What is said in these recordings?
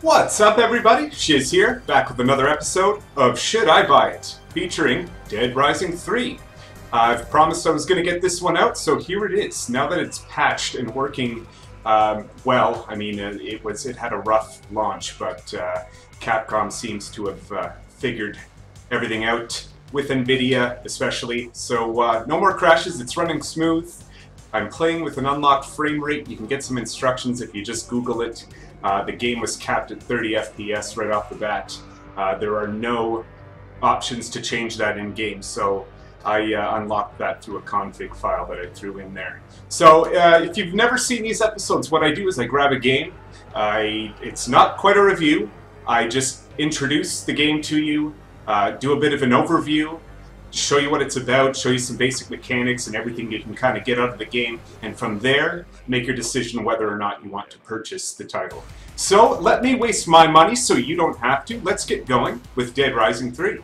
What's up, everybody? Shiz here, back with another episode of Should I Buy It, featuring Dead Rising 3. I've promised I was going to get this one out, so here it is. Now that it's patched and working well, I mean, it had a rough launch, but Capcom seems to have figured everything out, with NVIDIA especially. So no more crashes, it's running smooth. I'm playing with an unlocked frame rate. You can get some instructions if you just Google it. The game was capped at 30 FPS right off the bat. There are no options to change that in-game, so I unlocked that through a config file that I threw in there. So if you've never seen these episodes, what I do is I grab a game. It's not quite a review. I just introduce the game to you, do a bit of an overview, show you what it's about, show you some basic mechanics and everything you can kind of get out of the game, and from there, make your decision whether or not you want to purchase the title. So, let me waste my money so you don't have to. Let's get going with Dead Rising 3.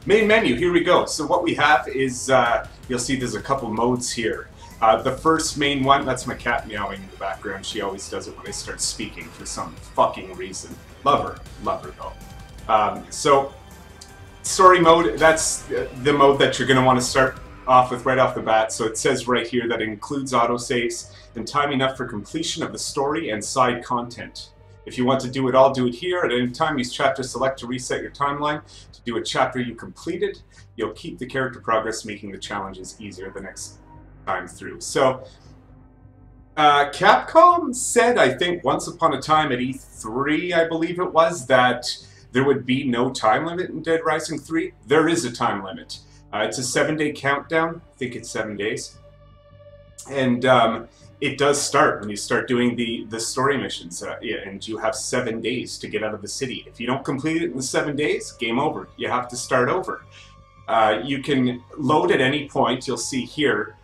Main menu, here we go. So what we have is, you'll see there's a couple modes here. The first main one, that's my cat meowing in the background. She always does it when I start speaking for some fucking reason. Love her though. So, story mode, that's the mode that you're going to want to start off with right off the bat. So it says right here that it includes autosaves and time enough for completion of the story and side content. If you want to do it all, do it here. At any time, use chapter select to reset your timeline. To do a chapter you completed, you'll keep the character progress, making the challenges easier the next time through. So, Capcom said, I think once upon a time at E3, I believe it was, that there would be no time limit in Dead Rising 3. There is a time limit. It's a 7-day countdown. I think it's 7 days. And it does start when you start doing the story missions. And you have 7 days to get out of the city. If you don't complete it in the 7 days, game over. You have to start over. You can load at any point. You'll see here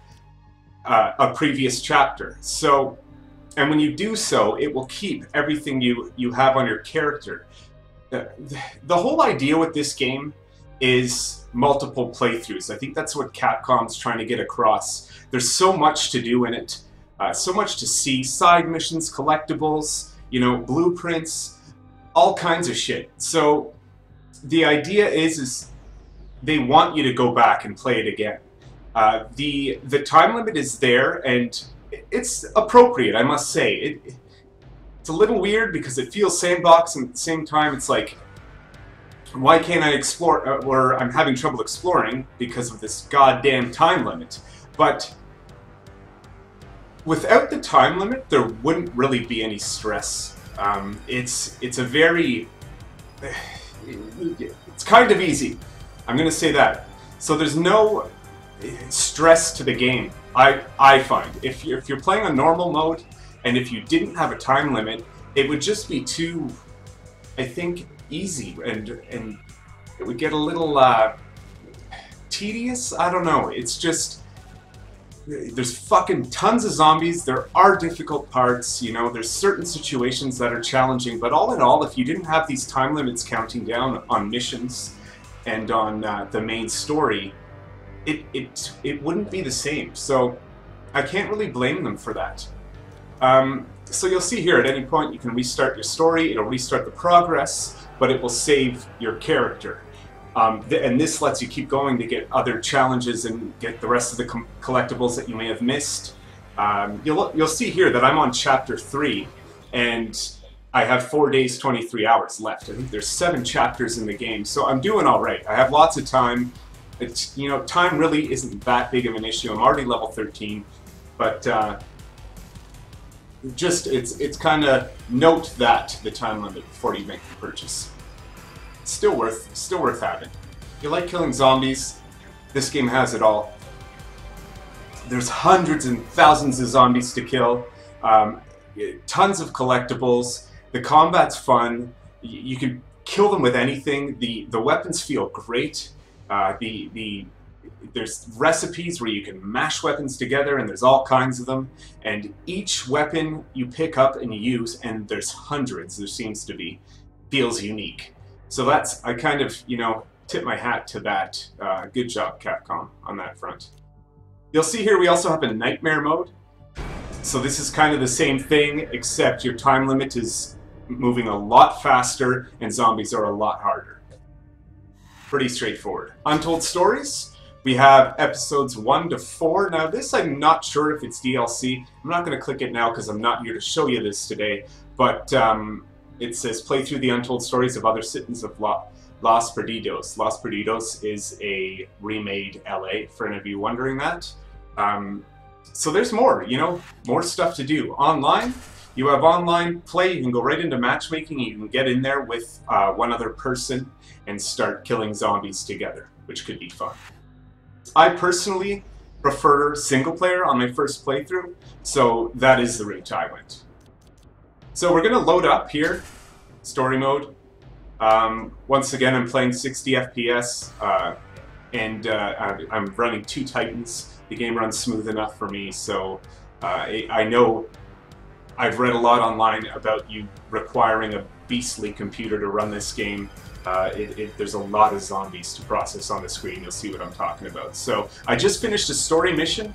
a previous chapter. So, and when you do so, it will keep everything you have on your character. The whole idea with this game is multiple playthroughs. I think that's what Capcom's trying to get across. There's so much to do in it, so much to see. Side missions, collectibles, you know, blueprints, all kinds of shit. So the idea is they want you to go back and play it again. The time limit is there, and it's appropriate, I must say. It's a little weird because it feels sandbox, and at the same time it's like, why can't I explore, or I'm having trouble exploring because of this goddamn time limit. But without the time limit, there wouldn't really be any stress. It's a very, it's kind of easy. I'm gonna say that. So there's no stress to the game, I find. If you're playing on normal mode, and if you didn't have a time limit, it would just be too, I think, easy, and it would get a little tedious. I don't know. It's just, there's fucking tons of zombies. There are difficult parts, you know, there's certain situations that are challenging, but all in all, if you didn't have these time limits counting down on missions and on the main story, it wouldn't be the same. So I can't really blame them for that. So you'll see here at any point you can restart your story, it'll restart the progress, but it will save your character. And this lets you keep going to get other challenges and get the rest of the collectibles that you may have missed. You'll see here that I'm on chapter 3, and I have 4 days, 23 hours left. I think there's 7 chapters in the game, so I'm doing alright. I have lots of time. It's, you know, time really isn't that big of an issue. I'm already level 13, but just it's kind of note that the time limit before you make the purchase. It's still worth having. If you like killing zombies, this game has it all. There's hundreds and thousands of zombies to kill, tons of collectibles. The combat's fun. You can kill them with anything. The weapons feel great. There's recipes where you can mash weapons together, and there's all kinds of them, and each weapon you pick up and use, and there's hundreds, there seems to be, feels unique. So that's, I kind of, you know, tip my hat to that. Good job, Capcom, on that front. You'll see here we also have a nightmare mode. So this is kind of the same thing, except your time limit is moving a lot faster, and zombies are a lot harder. Pretty straightforward. Untold Stories, we have episodes 1 to 4. Now this, I'm not sure if it's DLC. I'm not going to click it now because I'm not here to show you this today, but it says play through the untold stories of other citizens of Los Perdidos. Los Perdidos is a remade LA, for any of you wondering that. So there's more, you know, more stuff to do. Online, you have online play. You can go right into matchmaking. You can get in there with one other person and start killing zombies together, which could be fun. I personally prefer single player on my first playthrough, so that is the route I went. So we're going to load up here, story mode. Once again, I'm playing 60 FPS, and I'm running 2 Titans. The game runs smooth enough for me, so I know I've read a lot online about you requiring a beastly computer to run this game. There's a lot of zombies to process on the screen. You'll see what I'm talking about. So I just finished a story mission.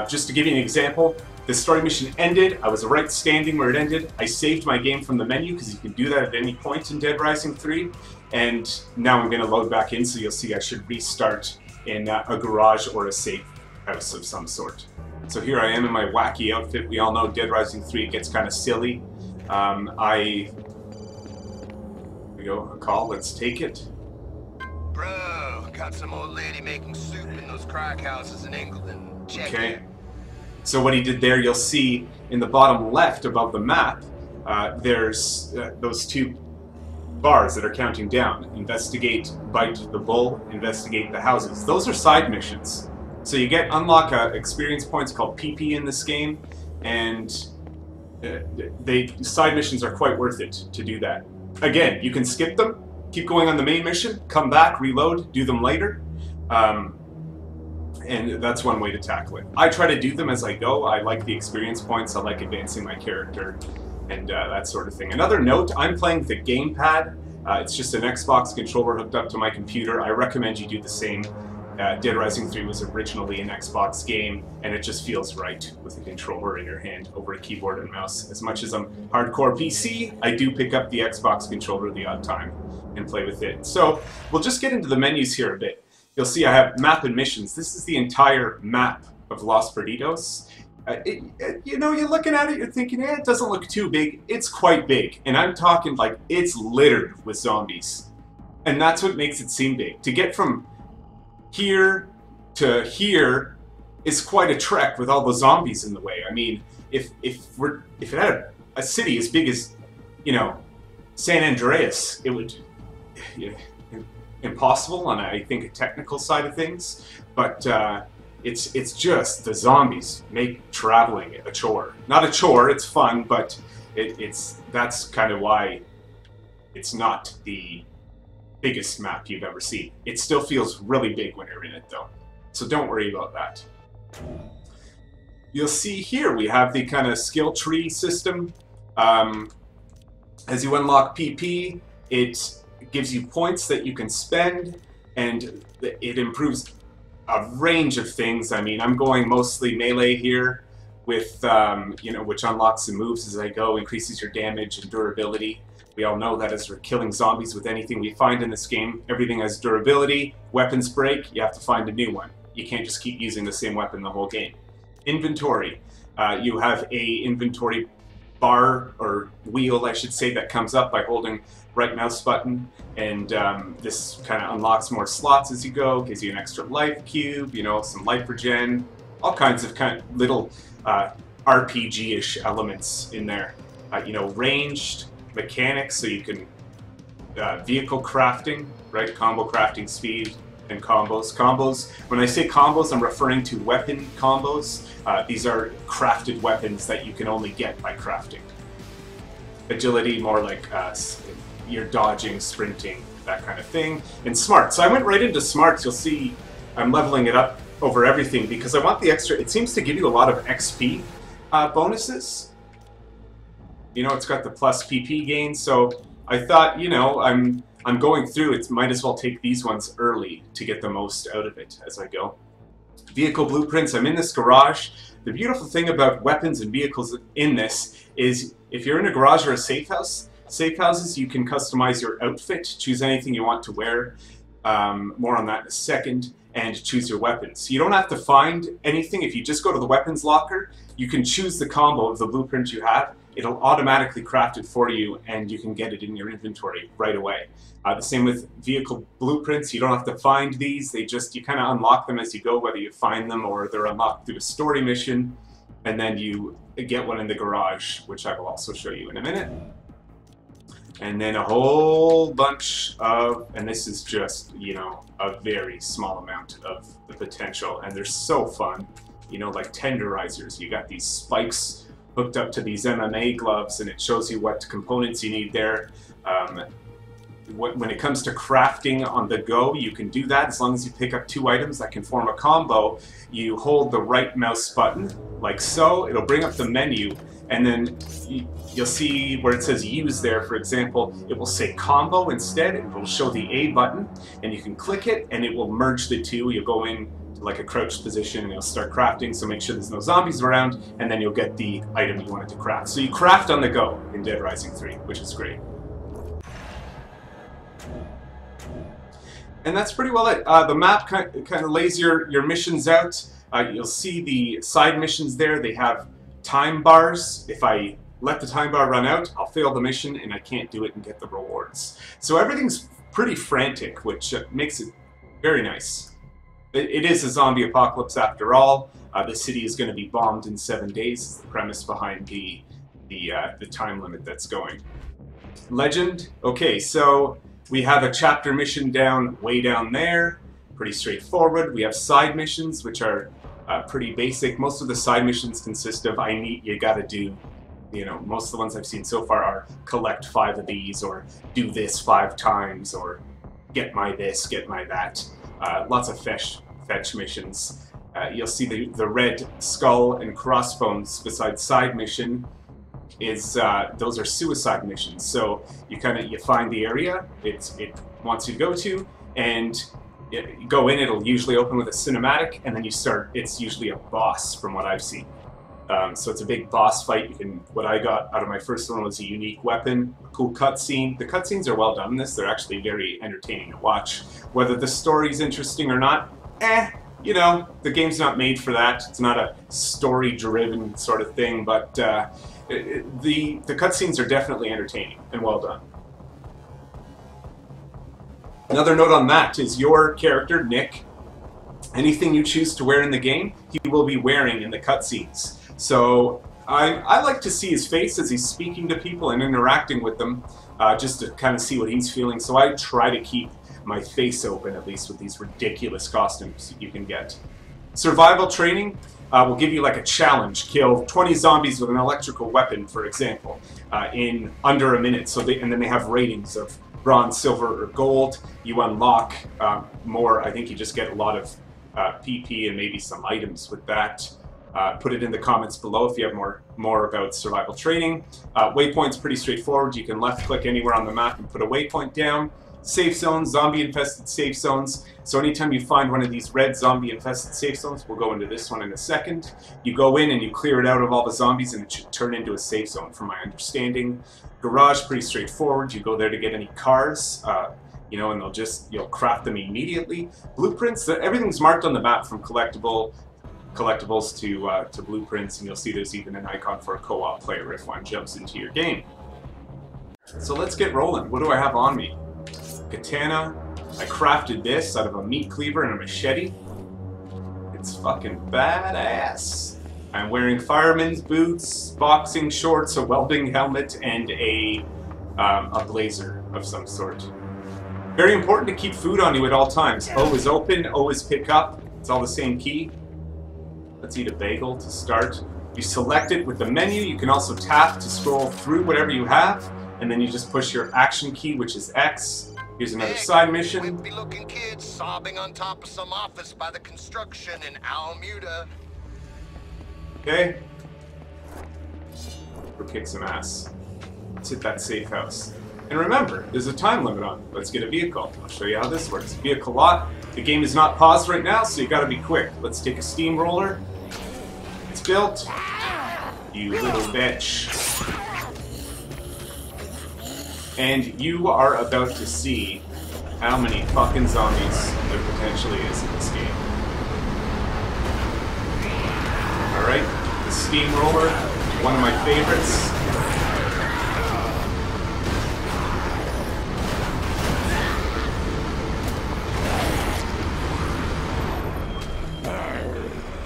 Just to give you an example, the story mission ended. I was right standing where it ended. I saved my game from the menu because you can do that at any point in Dead Rising 3. And now I'm going to load back in, so you'll see I should restart in a garage or a safe house of some sort. So here I am in my wacky outfit. We all know Dead Rising 3 gets kind of silly. Here we go, a call, let's take it. Bro, got some old lady making soup in those crack houses in England. Check it. So what he did there, you'll see in the bottom left above the map, there's those 2 bars that are counting down. Investigate, bite the bull, investigate the houses. Those are side missions. So you unlock experience points called PP in this game, and side missions are quite worth it to do that. Again, you can skip them, keep going on the main mission, come back, reload, do them later, and that's one way to tackle it. I try to do them as I go. I like the experience points, I like advancing my character, and that sort of thing. Another note, I'm playing with a gamepad. It's just an Xbox controller hooked up to my computer. I recommend you do the same. Dead Rising 3 was originally an Xbox game, and it just feels right with a controller in your hand over a keyboard and mouse. As much as I'm hardcore PC, I do pick up the Xbox controller the odd time and play with it. So we'll just get into the menus here a bit. You'll see I have map and missions. This is the entire map of Los Perdidos. You know, you're looking at it, you're thinking, it doesn't look too big. It's quite big, and I'm talking like it's littered with zombies. And that's what makes it seem big. To get from here to here is quite a trek with all the zombies in the way. I mean, if it had a city as big as, you know, San Andreas, it would impossible on I think a technical side of things, but it's just the zombies make traveling a chore. Not a chore, it's fun, but that's kind of why it's not the biggest map you've ever seen. It still feels really big when you're in it though, so don't worry about that. You'll see here we have the kind of skill tree system. As you unlock PP, it gives you points that you can spend, and it improves a range of things. I mean, I'm going mostly melee here with, you know, which unlocks some moves as I go, increases your damage and durability. We all know that as we're killing zombies with anything we find in this game, everything has durability. Weapons break, you have to find a new one. You can't just keep using the same weapon the whole game. Inventory. You have a inventory bar, or wheel I should say, that comes up by holding right mouse button, and this kind of unlocks more slots as you go, gives you an extra life cube, you know, some life regen, all kinds of little RPG-ish elements in there. You know, ranged mechanics, so you can vehicle crafting, right? Combo crafting speed and combos. Combos, when I say combos, I'm referring to weapon combos. These are crafted weapons that you can only get by crafting. Agility, more like you're dodging, sprinting, that kind of thing. And smart. So I went right into smarts. You'll see I'm leveling it up over everything because I want the extra. It seems to give you a lot of XP bonuses. You know, it's got the plus PP gain, so I thought, you know, I'm going through it, might as well take these ones early to get the most out of it as I go. Vehicle blueprints, I'm in this garage. The beautiful thing about weapons and vehicles in this is if you're in a garage or a safe house, Safe houses, you can customize your outfit, choose anything you want to wear. More on that in a second. And choose your weapons. You don't have to find anything. If you just go to the weapons locker, you can choose the combo of the blueprint you have. It'll automatically craft it for you, and you can get it in your inventory right away. The same with vehicle blueprints. You don't have to find these. You kind of unlock them as you go, whether you find them or they're unlocked through a story mission. And then you get one in the garage, which I will also show you in a minute. And then a whole bunch of, and this is just, you know, a very small amount of the potential, and they're so fun, you know, like tenderizers. You got these spikes hooked up to these MMA gloves, and it shows you what components you need there. When it comes to crafting on the go, you can do that as long as you pick up 2 items that can form a combo. You hold the right mouse button, like so, it'll bring up the menu, and then you'll see where it says use there, for example, it will say combo instead. It will show the A button, and you can click it, and it will merge the two. You'll go in to like a crouched position, and you'll start crafting, so make sure there's no zombies around, and then you'll get the item you wanted to craft. So you craft on the go in Dead Rising 3, which is great. And that's pretty well it. The map kind of lays your missions out. You'll see the side missions there. They have time bars. If I let the time bar run out, I'll fail the mission and I can't do it and get the rewards. So everything's pretty frantic, which makes it very nice. It is a zombie apocalypse after all. The city is going to be bombed in 7 days. Is the premise behind the time limit that's going. Legend. Okay, so we have a chapter mission way down there. Pretty straightforward. We have side missions, which are pretty basic. Most of the side missions consist of you gotta do, you know, most of the ones I've seen so far are collect 5 of these, or do this 5 times, or get my this, get my that. Lots of fetch missions. You'll see the red skull and crossbones beside side mission those are suicide missions. So you find the area it wants you to go to, and you go in. It'll usually open with a cinematic, and then you start. It's usually a boss, from what I've seen. So it's a big boss fight. What I got out of my first one was a unique weapon, a cool cutscene. The cutscenes are well done in this. They're actually very entertaining to watch. Whether the story's interesting or not, you know, the game's not made for that. It's not a story-driven sort of thing, but the cutscenes are definitely entertaining and well done. Another note on that is your character, Nick, anything you choose to wear in the game, he will be wearing in the cutscenes. So I like to see his face as he's speaking to people and interacting with them, just to kind of see what he's feeling. So I try to keep my face open, at least with these ridiculous costumes you can get. Survival training will give you like a challenge. Kill 20 zombies with an electrical weapon, for example, in under a minute. And then they have ratings of bronze, silver, or gold. You unlock more. I think you just get a lot of PP and maybe some items with that. Put it in the comments below if you have more about survival training. Waypoint's pretty straightforward. You can left click anywhere on the map and put a waypoint down. Safe zones, zombie infested safe zones. So anytime you find one of these red zombie infested safe zones, we'll go into this one in a second, you go in and you clear it out of all the zombies, and it should turn into a safe zone from my understanding. Garage, pretty straightforward. You go there to get any cars, you know, and you'll craft them immediately. Blueprints, everything's marked on the map from collectibles to blueprints, and you'll see there's even an icon for a co-op player if one jumps into your game. So let's get rolling. What do I have on me? Katana. I crafted this out of a meat cleaver and a machete. It's fucking badass. I'm wearing fireman's boots, boxing shorts, a welding helmet, and a blazer of some sort. Very important to keep food on you at all times. O is open, O is pick up. It's all the same key. Let's eat a bagel to start. You select it with the menu. You can also tap to scroll through whatever you have, and then you just push your action key, which is X. Here's another side mission. Wimpy-looking kids sobbing on top of some office by the construction in Almuda. Okay. Go kick some ass. Let's hit that safe house. And remember, there's a time limit on it. Let's get a vehicle. I'll show you how this works. Vehicle lot. The game is not paused right now, so you gotta be quick. Let's take a steamroller. It's built. You little bitch. And you are about to see how many fucking zombies there potentially is in this game. Alright, the steamroller, one of my favorites.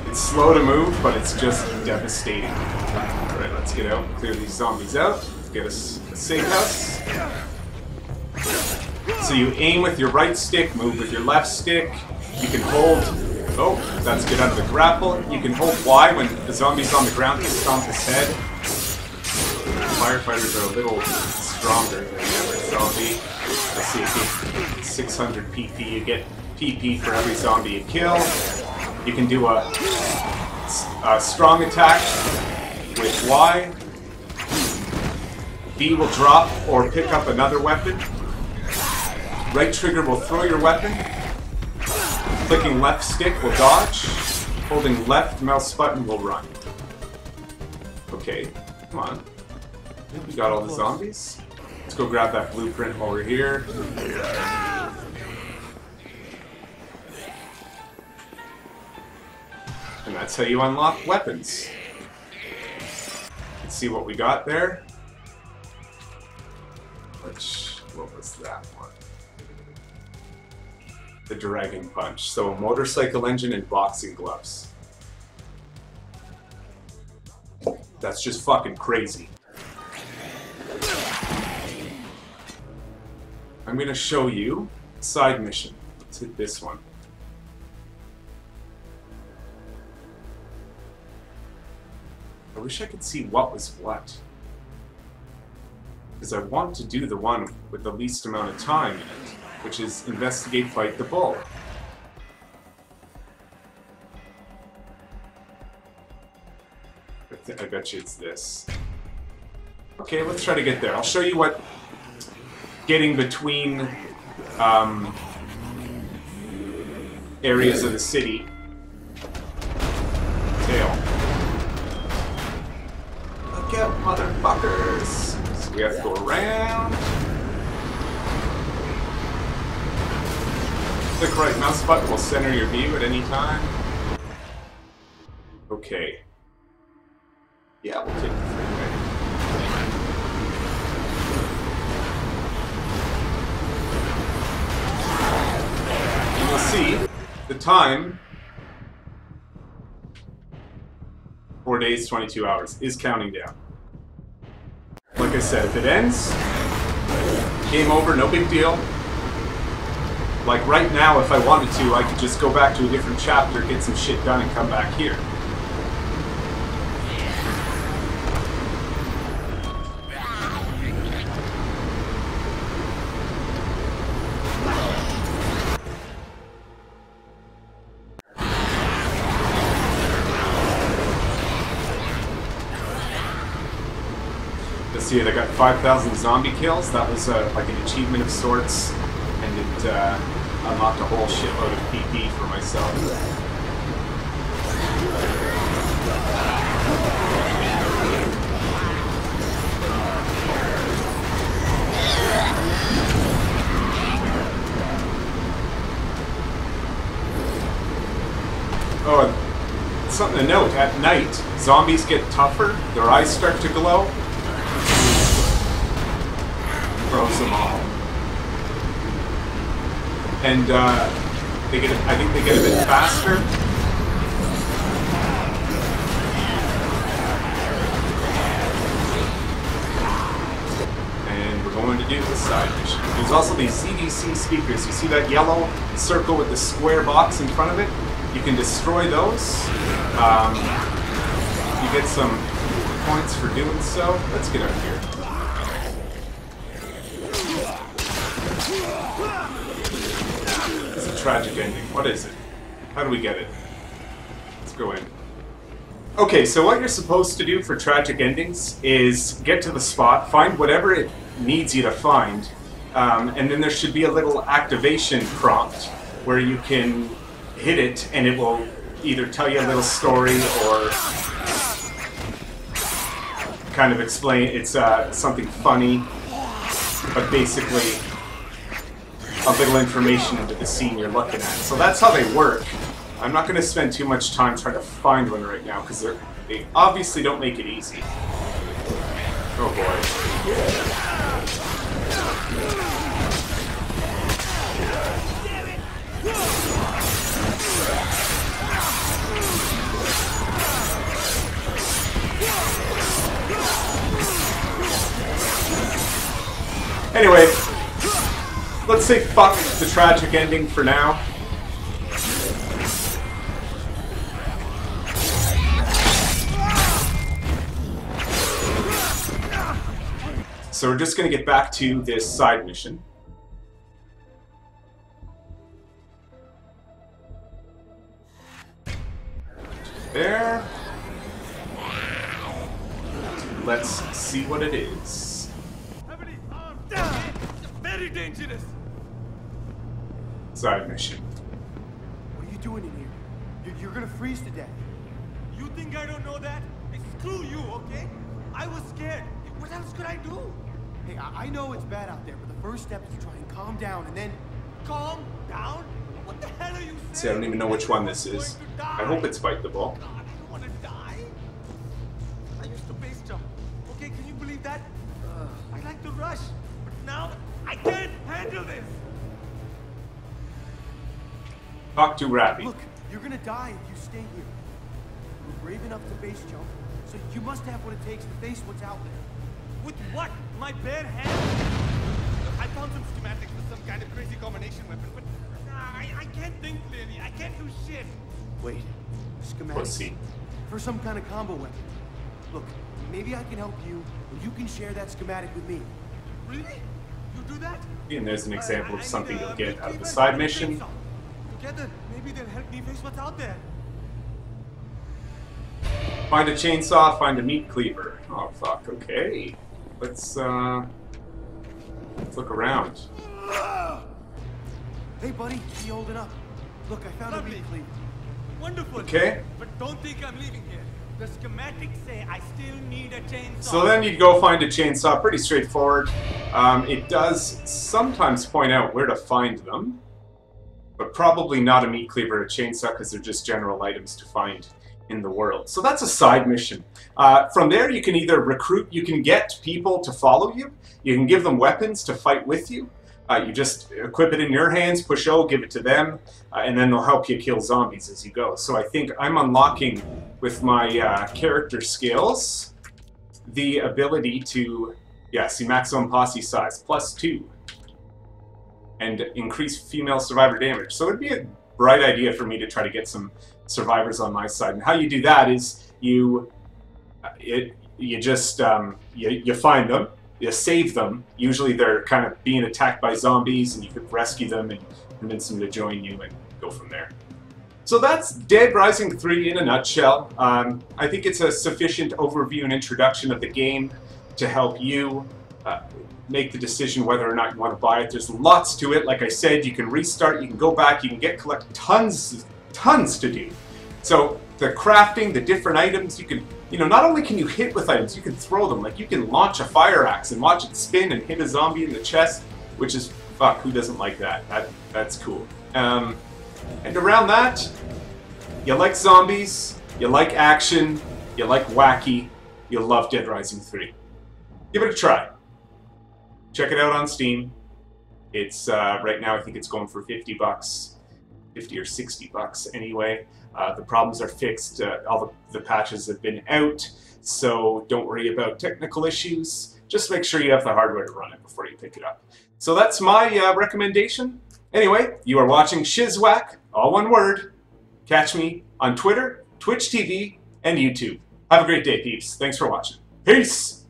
It's slow to move, but it's just devastating. Alright, let's get out and clear these zombies out. Let's get us a safe house. So you aim with your right stick, move with your left stick. You can hold... Oh, that's good under the grapple. You can hold Y when the zombie's on the ground to stomp his head. Firefighters are a little stronger than the average zombie. Let's see if you 600 PP. You get PP for every zombie you kill. You can do a strong attack with Y. B will drop or pick up another weapon. Right trigger will throw your weapon. Clicking left stick will dodge. Holding left mouse button will run. Okay, come on. I think we got all the zombies. Let's go grab that blueprint while we're here. And that's how you unlock weapons. Let's see what we got there. What was that one? The Dragon Punch. So a motorcycle engine and boxing gloves. That's just fucking crazy. I'm gonna show you a side mission. Let's hit this one. I wish I could see what was what. Because I want to do the one with the least amount of time in it, which is investigate, fight the bull. I bet you it's this. Okay, let's try to get there. I'll show you what getting between areas of the city entail. Look out, motherfuckers! So we have to go around. Click right mouse button will center your view at any time. Okay. Yeah, we'll take the freeway. And you'll see the time, 4 days, 22 hours, is counting down. Like I said, if it ends, game over, no big deal. Like right now, if I wanted to, I could just go back to a different chapter, get some shit done, and come back here. Let's see, I got 5,000 zombie kills. That was like an achievement of sorts, and it unlocked a whole shitload of PP for myself. Oh, and something to note, at night, zombies get tougher, their eyes start to glow. Throws them all. And they get, I think they get a bit faster. And we're going to do the side mission. There's also these CDC speakers. You see that yellow circle with the square box in front of it? You can destroy those. You get some points for doing so. Let's get out of here. It's a tragic ending. What is it? How do we get it? Let's go in. Okay, so what you're supposed to do for tragic endings is get to the spot, find whatever it needs you to find, and then there should be a little activation prompt where you can hit it and it will either tell you a little story or kind of explain it's something funny. but basically a little information into the scene you're looking at. So that's how they work. I'm not going to spend too much time trying to find one right now, because they obviously don't make it easy. Oh boy. Anyway, let's say fuck the tragic ending for now. So we're just going to get back to this side mission. There. Let's see what it is. Very dangerous. Side mission. What are you doing in here? You're gonna freeze to death. You think I don't know that? Screw you, okay? I was scared. What else could I do? Hey, I know it's bad out there, but the first step is to try and calm down, and then... Calm down? What the hell are you saying? See, I don't even know which one this is. I hope it's Bite the Ball. God, I don't want to die. I used to base jump. Okay, can you believe that? I like to rush, but now I can't handle this. Talk to Rappy. Look, you're gonna die if you stay here. You're brave enough to base jump, so you must have what it takes to face what's out there. With what? My bare hands? I found some schematics for some kind of crazy combination weapon, but I can't think clearly. I can't do shit. Wait, schematics? Let's see. For some kind of combo weapon. Look, maybe I can help you, and you can share that schematic with me. Really? You do that? And there's an example of something you'll get out of the side mission. Together, maybe they'll help me face what's out there. Find a chainsaw, find a meat cleaver. Oh fuck, okay. Let's look around. Hey buddy, you holding up? Look, I found a meat cleaver. Wonderful. Okay. But don't think I'm leaving here. The schematics say I still need a chainsaw. So then you'd go find a chainsaw, pretty straightforward. It does sometimes point out where to find them, but probably not a meat cleaver or a chainsaw because they're just general items to find in the world. So that's a side mission. From there you can either recruit, you can get people to follow you, you can give them weapons to fight with you. You just equip it in your hands, push O, give it to them, and then they'll help you kill zombies as you go. So I think I'm unlocking with my character skills the ability to, yeah, see maximum posse size, +2, and increase female survivor damage. So it'd be a bright idea for me to try to get some survivors on my side. And how you do that is you find them, you save them. Usually they're kind of being attacked by zombies, and you could rescue them and convince them to join you and go from there. So that's Dead Rising 3 in a nutshell. I think it's a sufficient overview and introduction of the game to help you make the decision whether or not you want to buy it. There's lots to it. Like I said, you can restart, you can go back, you can collect tons to do. So the crafting, the different items, you can, not only can you hit with items, you can throw them. Like you can launch a fire axe and watch it spin and hit a zombie in the chest, which is, fuck, who doesn't like that? That's cool. And around that, you like zombies, you like action, you like wacky, you'll love Dead Rising 3. Give it a try. Check it out on Steam. It's, right now I think it's going for 50 bucks. 50 or 60 bucks anyway. The problems are fixed. All the patches have been out, so don't worry about technical issues. Just make sure you have the hardware to run it before you pick it up. So that's my recommendation. Anyway, you are watching Shizwhack, all one word. Catch me on Twitter, Twitch TV, and YouTube. Have a great day, peeps. Thanks for watching. Peace!